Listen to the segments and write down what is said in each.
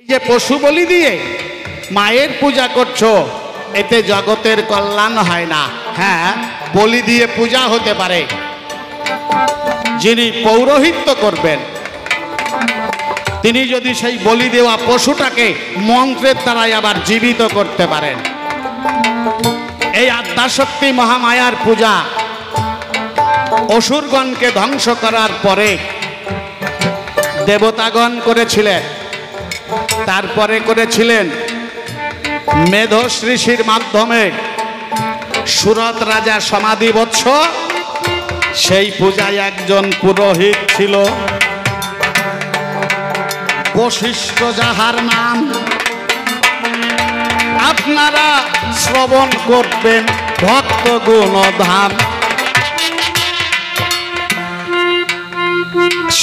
যে পশু বলি দিয়ে মায়ের পূজা করছো, এতে জগতের কল্যাণ হয় না। হ্যাঁ, বলি দিয়ে পূজা হতে পারে। যিনি পৌরোহিত্য করবেন তিনি যদি সেই বলি দেওয়া পশুটাকে মন্ত্রের দ্বারাই আবার জীবিত করতে পারেন। এই আদ্যাশক্তি মহামায়ার পূজা অসুরগণকে ধ্বংস করার পরে দেবতাগণ করেছিলেন, তারপরে করেছিলেন মেধস ঋষির মাধ্যমে সুরত রাজা সমাধি বৎস। সেই পূজায় একজন পুরোহিত ছিল বশিষ্ঠ, যাহার নাম আপনারা শ্রবণ করবেন ভক্ত গুণধাম।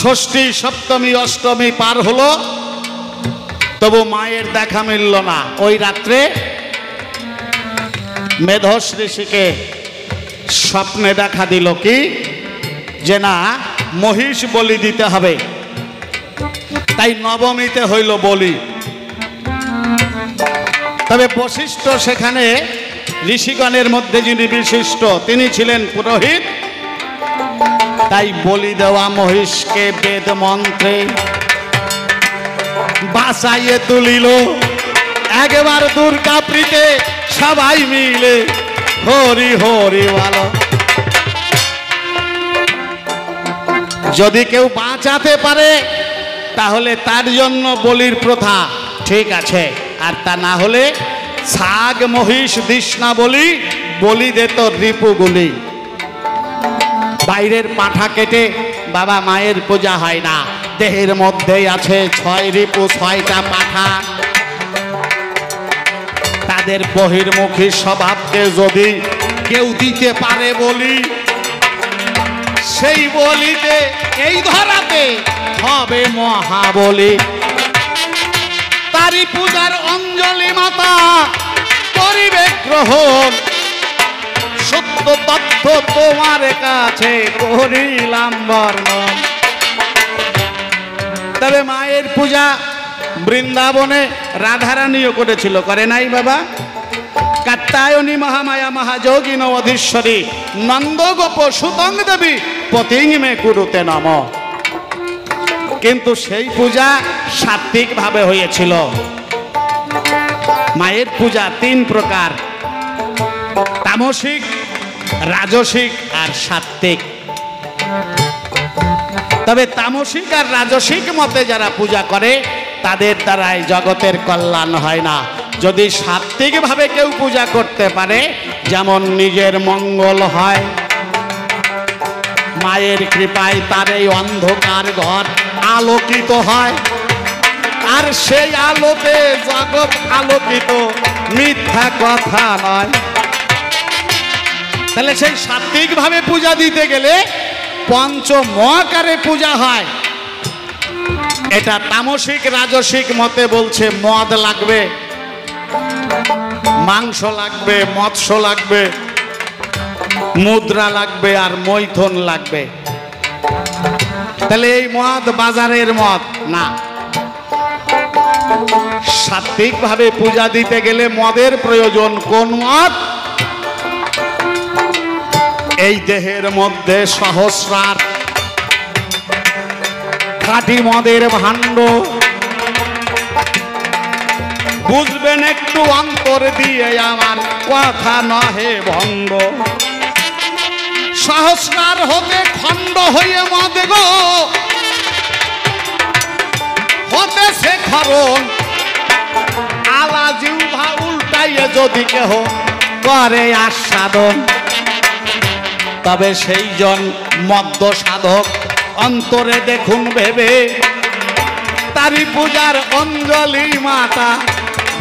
ষষ্ঠী সপ্তমী অষ্টমী পার হলো, তবু মায়ের দেখা মিলল না। ওই রাত্রে মেধস ঋষিকে স্বপ্নে দেখা দিল কি, যে না মহিষ বলি দিতে হবে। তাই নবমীতে হইল বলি। তবে বশিষ্ঠ সেখানে ঋষিগণের মধ্যে যিনি বিশিষ্ট তিনি ছিলেন পুরোহিত। তাই বলি দেওয়া মহিষকে বেদ মন্ত্রে বাঁচাইয়ে তুলিল। একবার দুর্গা প্রীতে সবাই মিলে হরি হরি বলো। যদি কেউ বাঁচাতে পারে তাহলে তার জন্য বলির প্রথা ঠিক আছে, আর তা না হলে ছাগ মহিষ তৃষ্ণা বলি বলি দিত রিপুগুলি। বাইরের পাঁঠা কেটে বাবা মায়ের পূজা হয় না। দেহের মধ্যেই আছে 6 রিপু 6টা পাঁঠা। তাদের বহির্মুখী স্বভাবকে যদি কেউ দিতে পারে বলি, সেই বলিতে এই ধরাতে হবে মহাবলি। তারি পূজার অঞ্জলি মাতা করিবে গ্রহণ। সত্য তথ্য তোমার কাছে করিলাম বর্ণন। তবে মায়ের পূজা বৃন্দাবনে রাধারানীও করেছিল, করে নাই বাবা? কাত্যায়নী মহামায়া মহাযোগিনী অধীশ্বরী নন্দগোপ সুতং দেবী পতিং মে কুরুতে নম। কিন্তু সেই পূজা সাত্ত্বিক ভাবে হয়েছিল। মায়ের পূজা 3 প্রকার, তামসিক, রাজসিক আর সাত্ত্বিক। তবে তামসিক আর রাজসিক মতে যারা পূজা করে তাদের দ্বারাই জগতের কল্যাণ হয় না। যদি সাত্ত্বিক ভাবে কেউ পূজা করতে পারে, যেমন নিজের মঙ্গল হয়, মায়ের কৃপায় তার এই অন্ধকার ঘর আলোকিত হয়, আর সেই আলোতে জগৎ আলোকিত, মিথ্যা কথা নয়। তাহলে সেই সাত্ত্বিক ভাবে পূজা দিতে গেলে পঞ্চমহাকারে পূজা হয়। এটা তামসিক রাজসিক মতে বলছে মদ লাগবে, মাংস লাগবে, মৎস্য লাগবে, মুদ্রা লাগবে আর মৈথুন লাগবে। তাহলে এই মদ বাজারের মদ না। সাত্ত্বিক ভাবে পূজা দিতে গেলে মদের প্রয়োজন। কোন মদ? এই দেহের মধ্যে সহস্রার খাঁটি মদের ভাণ্ড। বুঝবেন একটু অন্তর দিয়ে আমার কথা নহে ভণ্ড। সহস্রার হতে খণ্ড হয়ে মদ গো হতে সে খরণ। আলা জিহ্বা উল্টাইয়ে যদি কেহ করে আস্বাদন, তবে সেই জন মদ্য সাধক অন্তরে দেখুন ভেবে তারি পূজার অঞ্জলি মাতা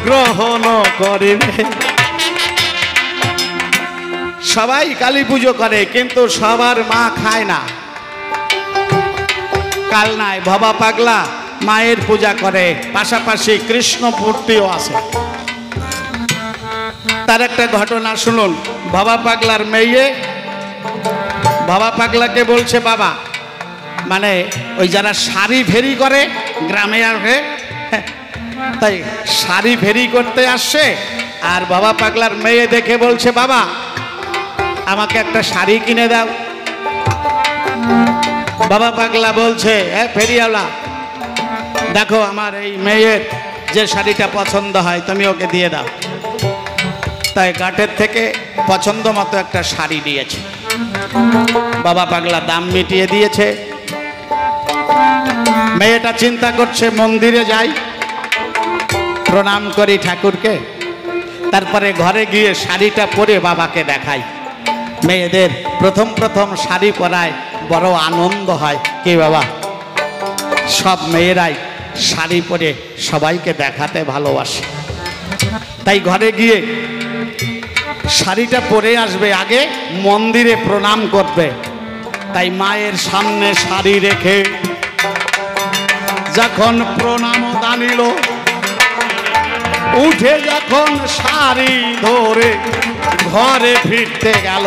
গ্রহণ করিবে। সবাই কালী পুজো করে কিন্তু সবার মা খায় না। কাল নাই ভবা পাগলা মায়ের পূজা করে, পাশাপাশি কৃষ্ণ মূর্তিও আছে। তার একটা ঘটনা শুনুন। ভবা পাগলার মেয়ে বাবা পাগলাকে বলছে, বাবা, মানে ওই যারা শাড়ি ফেরি করে গ্রামে আসে, তাই শাড়ি ফেরি করতে আসছে, আর বাবা পাগলার মেয়ে দেখে বলছে, বাবা আমাকে একটা শাড়ি কিনে দাও। বাবা পাগলা বলছে, ফেরিওয়ালা দেখো আমার এই মেয়ের যে শাড়িটা পছন্দ হয় তুমি ওকে দিয়ে দাও। তাই ঘাটের থেকে পছন্দ মতো একটা শাড়ি দিয়েছে। বাবা পাগলা দাম মিটিয়ে দিয়েছে। মেয়েটা চিন্তা করছে মন্দিরে যাই, প্রণাম করি ঠাকুরকে, তারপরে ঘরে গিয়ে শাড়িটা পরে বাবাকে দেখাই। মেয়েদের প্রথম প্রথম শাড়ি পরায় বড় আনন্দ হয় কি বাবা? সব মেয়েরাই শাড়ি পরে সবাইকে দেখাতে ভালোবাসে। তাই ঘরে গিয়ে শাড়িটা পরে আসবে, আগে মন্দিরে প্রণাম করবে। তাই মায়ের সামনে শাড়ি রেখে যখন প্রণাম দানিল, উঠে যখন শাড়ি ধরে ঘরে ফিরতে গেল,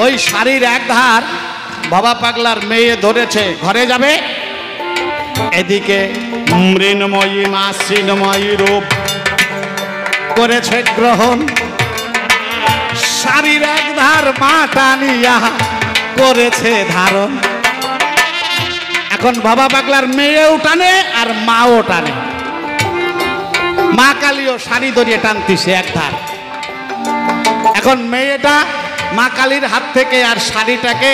ওই শাড়ির এক ধার বাবা পাগলার মেয়ে ধরেছে, ঘরে যাবে। এদিকে মৃন্ময়ী মা শ্রীনময়ী রূপ করেছে গ্রহণ, শাড়ির এক ধার মা টানিয়া করেছে ধারণ। এখন বাবা পাগলার মেয়েও টানে আর মাও টানে। মা কালীও শাড়ি ধরিয়ে টানতিছে এক ধার। এখন মেয়েটা মা কালীর হাত থেকে আর শাড়িটাকে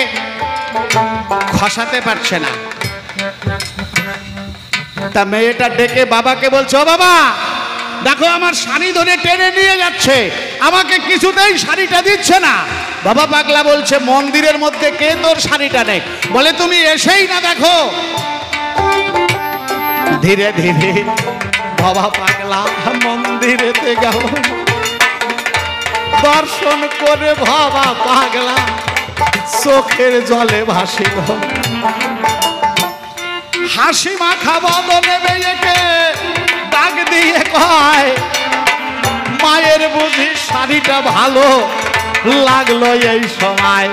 খসাতে পারছে না। তা মেয়েটা ডেকে বাবাকে বলছে, ও বাবা দেখো আমার শাড়ি ধরে টেনে নিয়ে যাচ্ছে, আমাকে কিছুতেই শাড়িটা দিচ্ছে না। বাবা পাগলা বলছে, মন্দিরের মধ্যে কে তোর শাড়িটা নেই? বলে তুমি এসেই না দেখো। ধীরে ধীরে বাবা পাগলা মন্দিরেতে গেল, দর্শন করে বাবা পাগলা চোখের জলে ভাসিল। হাসি মাখা বদনে মেয়েকে ডাক দিয়ে কয়, মায়ের বুঝি শাড়িটা ভালো লাগলো এই সময়।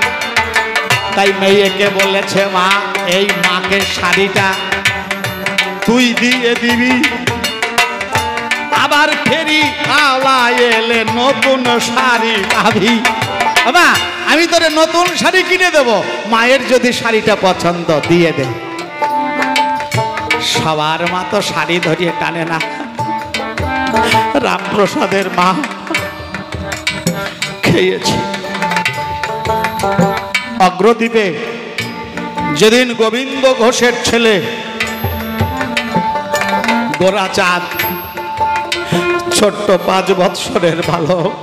তাই মেয়েকে বলেছে, মা এই মাকে শাড়িটা তুই দিয়ে দিবি, আবার ফেরি আলা এলে নতুন শাড়ি পাবি। বাবা আমি তোরে নতুন শাড়ি কিনে দেব, মায়ের যদি শাড়িটা পছন্দ দিয়ে দে। সবার মা তো শাড়ি ধরিয়ে টানে না। রামপ্রসাদের মা খেয়েছে। অগ্রদ্বীপে যেদিন গোবিন্দ ঘোষের ছেলে গোরাচাঁদ, ছোট্ট 5 বৎসরের বালক,